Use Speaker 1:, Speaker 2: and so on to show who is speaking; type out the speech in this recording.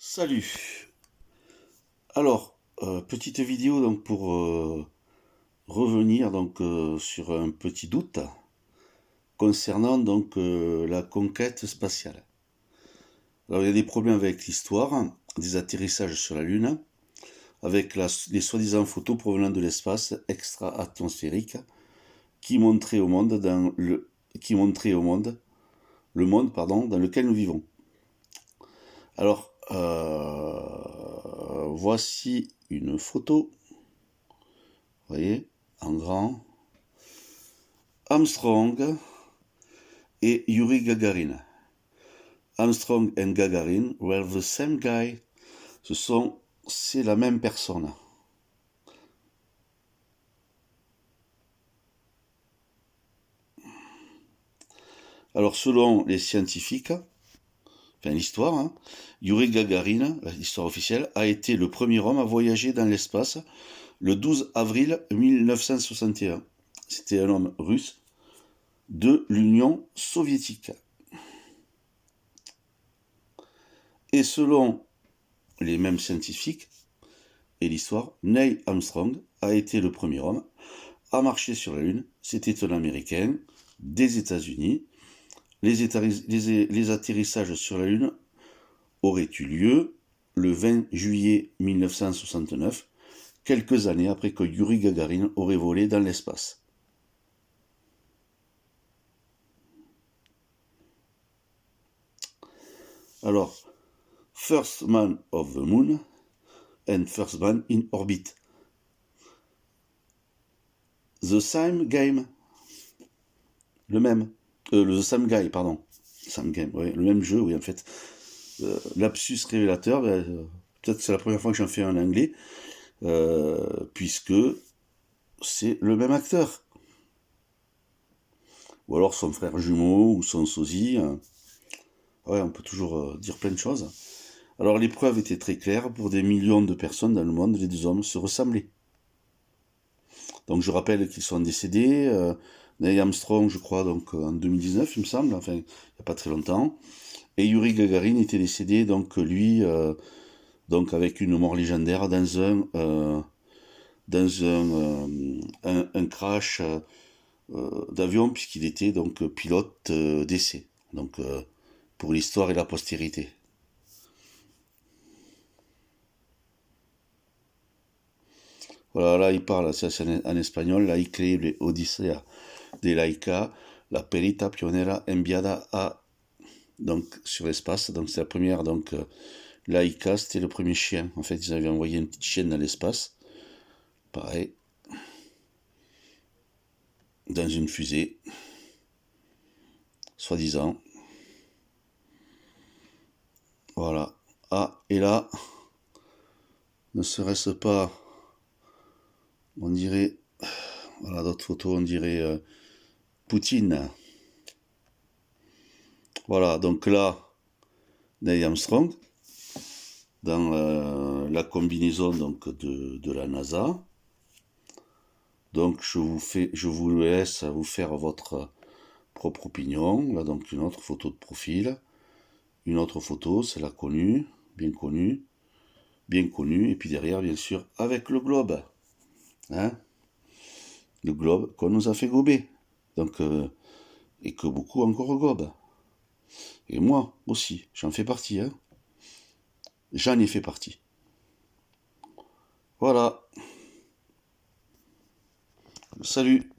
Speaker 1: Salut. Alors, petite vidéo donc pour revenir donc sur un petit doute concernant donc la conquête spatiale. Alors, il y a des problèmes avec l'histoire des atterrissages sur la Lune, avec les soi-disant photos provenant de l'espace extra-atmosphérique qui montraient au monde le monde pardon, dans lequel nous vivons. Alors, voici une photo, vous voyez, en grand. Armstrong et Yuri Gagarin. Armstrong and Gagarin were the same guy. C'est la même personne. Alors, selon les scientifiques, enfin l'histoire, Yuri Gagarin, l'histoire officielle, a été le premier homme à voyager dans l'espace le 12 avril 1961. C'était un homme russe de l'Union soviétique. Et selon les mêmes scientifiques et l'histoire, Neil Armstrong a été le premier homme à marcher sur la Lune. C'était un Américain des États-Unis. Les atterrissages sur la Lune auraient eu lieu le 20 juillet 1969, quelques années après que Yuri Gagarin aurait volé dans l'espace. Alors, First Man of the Moon and First Man in Orbit. The Same Game. Le même. The Same Guy, pardon. Same Game, oui, le même jeu, oui, en fait. Lapsus révélateur, peut-être que c'est la première fois que j'en fais en anglais, puisque c'est le même acteur. Ou alors son frère jumeau, ou son sosie. Ouais, on peut toujours dire plein de choses. Alors les preuves étaient très claires, pour des millions de personnes dans le monde, les deux hommes se ressemblaient. Donc je rappelle qu'ils sont décédés, Neil Armstrong, je crois, donc en 2019, il me semble, enfin, il n'y a pas très longtemps. Et Yuri Gagarin était décédé, donc lui, donc avec une mort légendaire un crash d'avion, puisqu'il était donc pilote d'essai. Donc pour l'histoire et la postérité. Voilà, là il parle, c'est en espagnol, la increíble odisea de Laika, la perita pionera enviada a, donc sur l'espace. Donc c'est la première, donc Laika, c'était le premier chien. En fait, ils avaient envoyé une petite chienne dans l'espace, pareil, dans une fusée, soi-disant. Voilà. Ah, et là, ne serait-ce pas, on dirait, voilà, d'autres photos, on dirait Poutine. Voilà, donc là, Neil Armstrong, dans la combinaison donc, de la NASA. Donc je vous laisse vous faire votre propre opinion. Là donc une autre photo de profil. Une autre photo, c'est la connue, bien connue. Bien connue. Et puis derrière, bien sûr, avec le globe. Hein, le globe qu'on nous a fait gober. Donc, et que beaucoup encore gobent. Et moi aussi, j'en fais partie. Hein. J'en ai fait partie. Voilà. Salut.